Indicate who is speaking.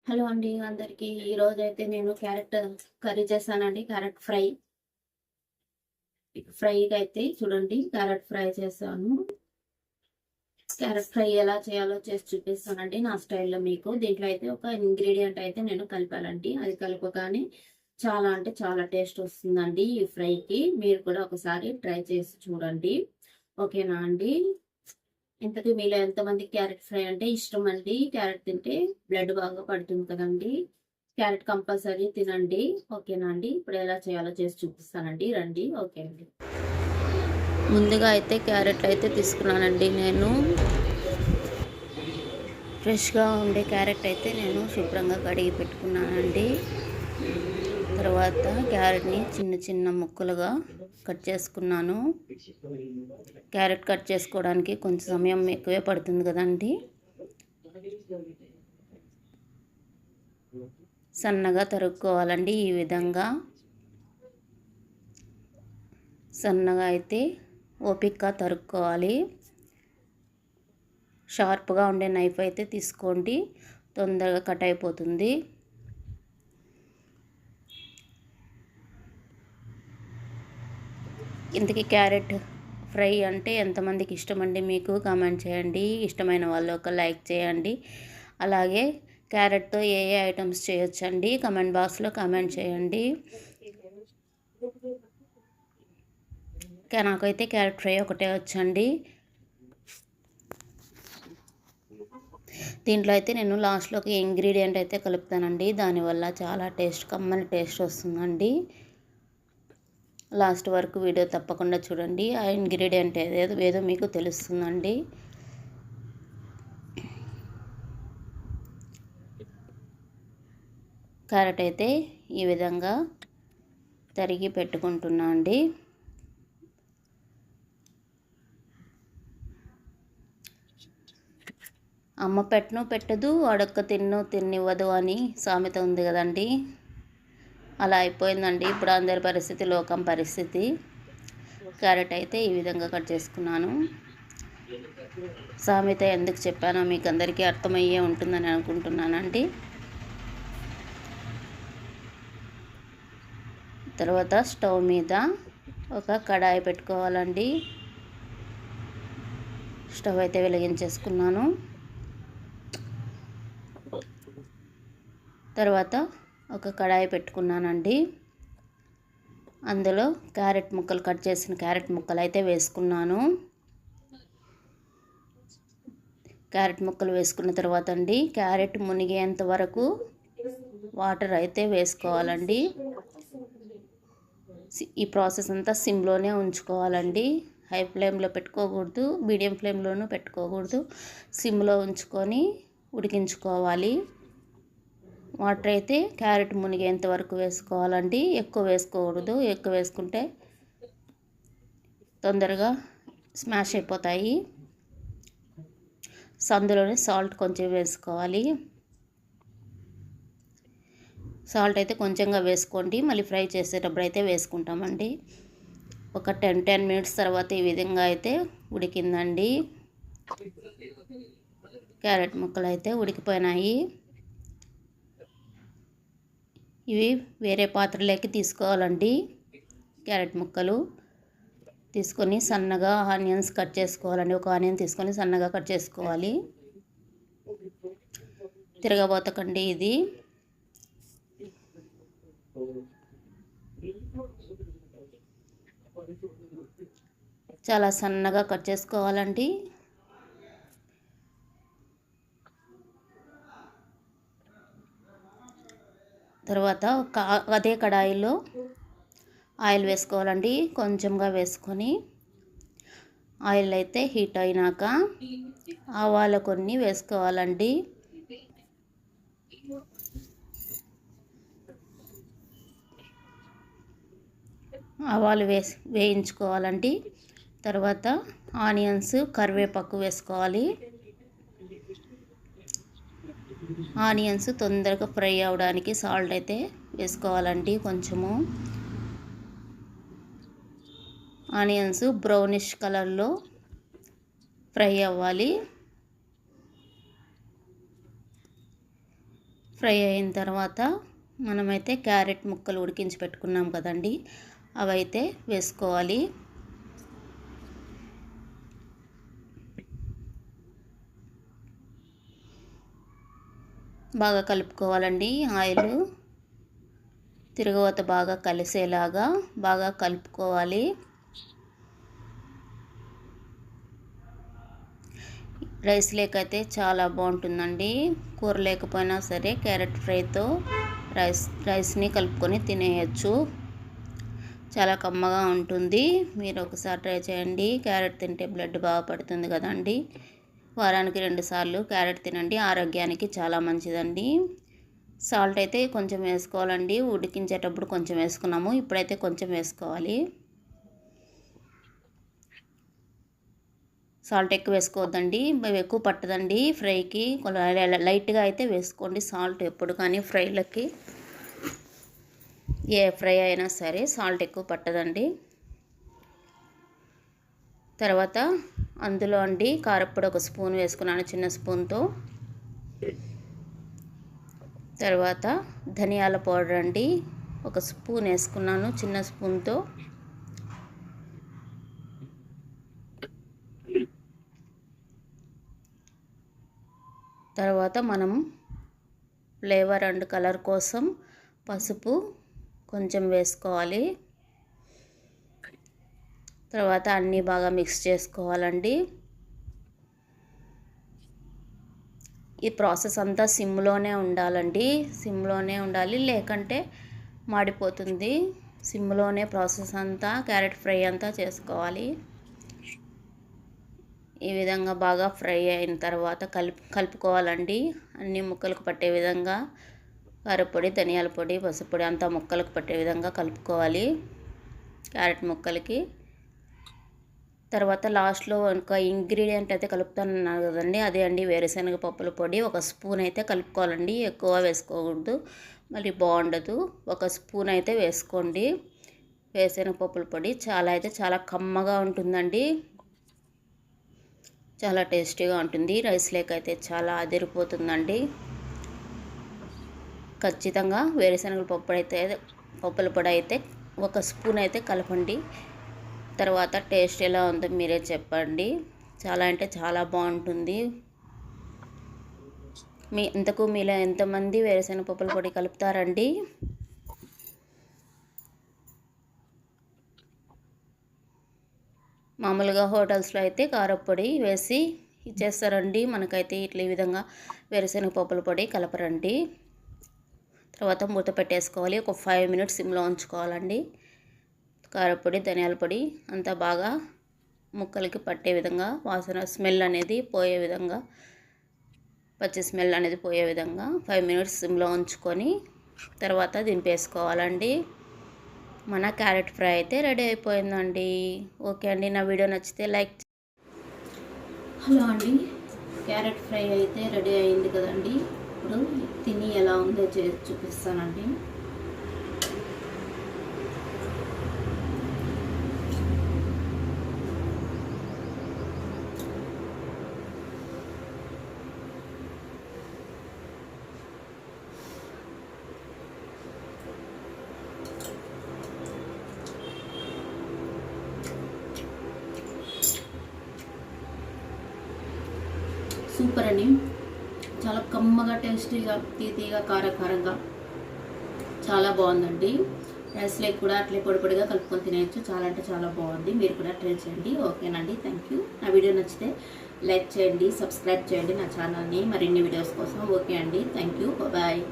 Speaker 1: Hello అండి అందరికీ. ఈరోజైతే నేను క్యారెట్ కర్రీ చేశానండి. Carrot fry. ఫ్రైకైతే చూడండి క్యారెట్ ఫ్రై చేశాను. క్యారెట్ ఫ్రై ఎలా చేయాలో చేసి చూపిస్తానండి నా స్టైల్‌లో మీకు. దీంట్లో అయితే ఒక ఇంగ్రీడియంట్ అయితే నేను కలిపానండి. అది కలపగానే చాలా అంటే చాలా టేస్ట్ వస్తుందండి ఈ ఫ్రైకి. మీరు కూడా ఒకసారి ట్రై చేసి చూడండి. ఓకేనా అండి? ఇంతకీ మీలో ఎంతమందికి క్యారెట్ ఫ్రై అంటే ఇష్టం అండి? క్యారెట్ తింటే బ్లడ్ బాగా పడుతుంది కదండీ! క్యారెట్ కంపల్సరీ తినండి. ఓకేనా అండి? ఇప్పుడు ఎలా చేయాలో చేసి చూపిస్తానండి. రండి. ఓకే అండి. ముందుగా అయితే క్యారెట్లు అయితే తీసుకున్నానండి నేను. ఫ్రెష్‌గా ఉండే క్యారెట్ అయితే నేను శుభ్రంగా కడిగి పెట్టుకున్నానండి. తర్వాత క్యారెట్‌ని చిన్న చిన్న ముక్కలుగా కట్ చేసుకున్నాను. క్యారెట్ కట్ చేసుకోవడానికి కొంచెం సమయం ఎక్కువే పడుతుంది కదండి. సన్నగా తరుక్కోవాలండి. ఈ విధంగా సన్నగా అయితే ఓపికగా తరుక్కోవాలి. షార్ప్గా ఉండే నైఫ్ అయితే తీసుకోండి, తొందరగా కట్ అయిపోతుంది. ఇంతకీ క్యారెట్ ఫ్రై అంటే ఎంతమందికి ఇష్టమండి మీకు కామెంట్ చేయండి. ఇష్టమైన వాళ్ళు ఒక లైక్ చేయండి. అలాగే క్యారెట్తో ఏ ఏ ఐటమ్స్ చేయొచ్చండి కామెంట్ బాక్స్లో కామెంట్ చేయండి. నాకైతే క్యారెట్ ఫ్రై ఒకటే వచ్చండి. దీంట్లో అయితే నేను లాస్ట్లో ఒక ఇంగ్రీడియంట్ అయితే కలుపుతానండి. దానివల్ల చాలా కమ్మని టేస్ట్ వస్తుందండి. లాస్ట్ వరకు వీడియో తప్పకుండా చూడండి. ఆ ఇంగ్రీడియంట్ ఏదో మీకు తెలుస్తుందండి. క్యారెట్ అయితే ఈ విధంగా తరిగి పెట్టుకుంటున్నా అండి. అమ్మ పెట్టదు అడక్క తిన్నివ్వదు అని సామెత ఉంది కదండి. అలా అయిపోయిందండి ఇప్పుడు అందరి పరిస్థితి, లోకం పరిస్థితి. క్యారెట్ అయితే ఈ విధంగా కట్ చేసుకున్నాను. సామెత ఎందుకు చెప్పానో మీకు అందరికీ అర్థమయ్యే ఉంటుందని అనుకుంటున్నానండి. తర్వాత స్టవ్ మీద ఒక కడాయి పెట్టుకోవాలండి. స్టవ్ అయితే వెలిగించేసుకున్నాను. తర్వాత ఒక కడాయి పెట్టుకున్నానండి. అందులో కట్ చేసిన క్యారెట్ ముక్కలు అయితే వేసుకున్నాను. క్యారెట్ ముక్కలు వేసుకున్న తర్వాత అండి క్యారెట్ మునిగేంత వరకు వాటర్ అయితే వేసుకోవాలండి. ఈ ప్రాసెస్ అంతా సిమ్లోనే ఉంచుకోవాలండి. హై ఫ్లేమ్లో పెట్టుకోకూడదు, మీడియం ఫ్లేమ్లోనూ పెట్టుకోకూడదు. సిమ్లో ఉంచుకొని ఉడికించుకోవాలి. వాటర్ అయితే క్యారెట్ మునిగేంత వరకు వేసుకోవాలండి. ఎక్కువ వేసుకోకూడదు. ఎక్కువ వేసుకుంటే తొందరగా స్మాష్ అయిపోతాయి. అందులోనే సాల్ట్ కొంచెం వేసుకోవాలి. సాల్ట్ అయితే కొంచెంగా వేసుకోండి, మళ్ళీ ఫ్రై చేసేటప్పుడు అయితే వేసుకుంటామండి. ఒక 10 మినిట్స్ తర్వాత ఈ విధంగా అయితే ఉడికిందండి. క్యారెట్ ముక్కలు అయితే ఉడికిపోయినాయి. ఇవి వేరే పాత్రలోకి తీసుకోవాలండి. క్యారెట్ ముక్కలు తీసుకొని సన్నగా ఆనియన్స్ కట్ చేసుకోవాలండి. ఒక ఆనియన్ తీసుకొని సన్నగా కట్ చేసుకోవాలి. తిరగబోతకండి ఇది. చాలా సన్నగా కట్ చేసుకోవాలండి. తర్వాత అదే కడాయిలో ఆయిల్ వేసుకోవాలండి. కొంచెంగా వేసుకొని ఆయిల్ అయితే హీట్ అయినాక ఆవాలు కొన్ని వేసుకోవాలండి. ఆవాలు వేయించుకోవాలండి. తర్వాత ఆనియన్స్, కరివేపాకు వేసుకోవాలి. ఆనియన్స్ తొందరగా ఫ్రై అవడానికి సాల్ట్ అయితే వేసుకోవాలండి. కొంచెము ఆనియన్స్ బ్రౌనిష్ కలర్లో ఫ్రై అవ్వాలి. ఫ్రై అయిన తర్వాత మనమైతే క్యారెట్ ముక్కలు ఉడికించి పెట్టుకున్నాం కదండి, అవైతే వేసుకోవాలి. బాగా కలుపుకోవాలండి. ఆయిల్ తిరగవత బాగా కలిసేలాగా బాగా కలుపుకోవాలి. రైస్ లేకైతే చాలా బాగుంటుందండి. కూర లేకపోయినా సరే క్యారెట్ ఫ్రైతో రైస్ని కలుపుకొని తినేయచ్చు. చాలా కమ్మగా ఉంటుంది. మీరు ఒకసారి ట్రై చేయండి. క్యారెట్ తింటే బ్లడ్ బాగా పడుతుంది కదండి. వారానికి 2 సార్లు క్యారెట్ తినండి. ఆరోగ్యానికి చాలా మంచిదండి. సాల్ట్ అయితే కొంచెం వేసుకోవాలండి. ఉడికించేటప్పుడు కొంచెం వేసుకున్నాము, ఇప్పుడైతే కొంచెం వేసుకోవాలి. సాల్ట్ ఎక్కువ వేసుకోవద్దండి, ఎక్కువ పట్టదండి ఫ్రైకి. లైట్గా అయితే వేసుకోండి సాల్ట్ ఎప్పుడు కానీ ఫ్రైలకి. ఏ ఫ్రై అయినా సరే సాల్ట్ ఎక్కువ పట్టదండి. తర్వాత అందులో అండి కారప్పొడి 1 స్పూన్ వేసుకున్నాను చిన్న స్పూన్తో. తర్వాత ధనియాల పౌడర్ అండి 1 స్పూన్ వేసుకున్నాను చిన్న స్పూన్తో. తర్వాత మనం ఫ్లేవర్ అండ్ కలర్ కోసం పసుపు కొంచెం వేసుకోవాలి. తర్వాత అన్నీ బాగా మిక్స్ చేసుకోవాలండి. ఈ ప్రాసెస్ అంతా సిమ్లోనే ఉండాలండి. సిమ్లోనే ఉండాలి, లేకంటే మాడిపోతుంది. సిమ్లోనే ప్రాసెస్ అంతా క్యారెట్ ఫ్రై అంతా చేసుకోవాలి. ఈ విధంగా బాగా ఫ్రై అయిన తర్వాత కలుపుకోవాలండి. అన్ని ముక్కలకు పట్టే విధంగా కారపొడి, ధనియాల పొడి, పసుపు పొడి అంతా ముక్కలకు పట్టే విధంగా కలుపుకోవాలి క్యారెట్ ముక్కలకి. తర్వాత లాస్ట్లో ఒక ఇంగ్రీడియంట్ అయితే కలుపుతానన్నారు కదండి, అదే అండి వేరుశనగ పప్పుల పొడి. 1 స్పూన్ అయితే కలుపుకోవాలండి, ఎక్కువ వేసుకోకూడదు, మళ్ళీ బాగుండదు. 1 స్పూన్ అయితే వేసుకోండి వేరుశనగ పప్పుల పొడి. చాలా కమ్మగా ఉంటుందండి, చాలా టేస్టీగా ఉంటుంది. రైస్ లేకైతే చాలా అదిరిపోతుందండి. ఖచ్చితంగా వేరుశనగ పప్పుల పొడి అయితే 1 స్పూన్ అయితే కలపండి. తర్వాత టేస్ట్ ఎలా ఉందో మీరే చెప్పండి. చాలా అంటే చాలా బాగుంటుంది. మీలో ఎంతమంది వేరుశనగ పప్పుల పొడి కలుపుతారండి? మామూలుగా హోటల్స్లో అయితే కారపొడి వేసి ఇచ్చేస్తారండి, మనకైతే ఇట్లా ఈ విధంగా వేరుశనగ పప్పుల పొడి కలపరండి. తర్వాత మూత పెట్టేసుకోవాలి. ఒక 5 మినిట్స్ సిమ్లో ఉంచుకోవాలండి. కారపొడి, ధనియాల పొడి అంతా బాగా ముక్కలకి పట్టే విధంగా, వాసన స్మెల్ అనేది పోయే విధంగా, పచ్చి స్మెల్ అనేది పోయే విధంగా 5 మినిట్స్ సిమ్లో ఉంచుకొని తర్వాత దింపేసుకోవాలండి. మన క్యారెట్ ఫ్రై అయితే రెడీ అయిపోయిందండి. ఓకే అండి, నా వీడియో నచ్చితే లైక్. హలో అండి, క్యారెట్ ఫ్రై అయితే రెడీ అయింది కదండి. ఇప్పుడు తిని ఎలా ఉందో చూపిస్తానండి. సూపర్ అండి, చాలా కమ్మగా, టేస్టీగా, తీతీగా, కారకారంగా చాలా బాగుందండి. రైస్ లేక్ కూడా అట్లే పొడి పొడిగా కలుపుకొని తినేయచ్చు. చాలా అంటే చాలా బాగుంది. మీరు కూడా ట్రై చేయండి. ఓకేనండి, థ్యాంక్ యూ. నా వీడియో నచ్చితే లైక్ చేయండి, సబ్స్క్రైబ్ చేయండి నా ఛానల్ని మరిన్ని వీడియోస్ కోసం. ఓకే అండి, థ్యాంక్ యూ, బాయ్.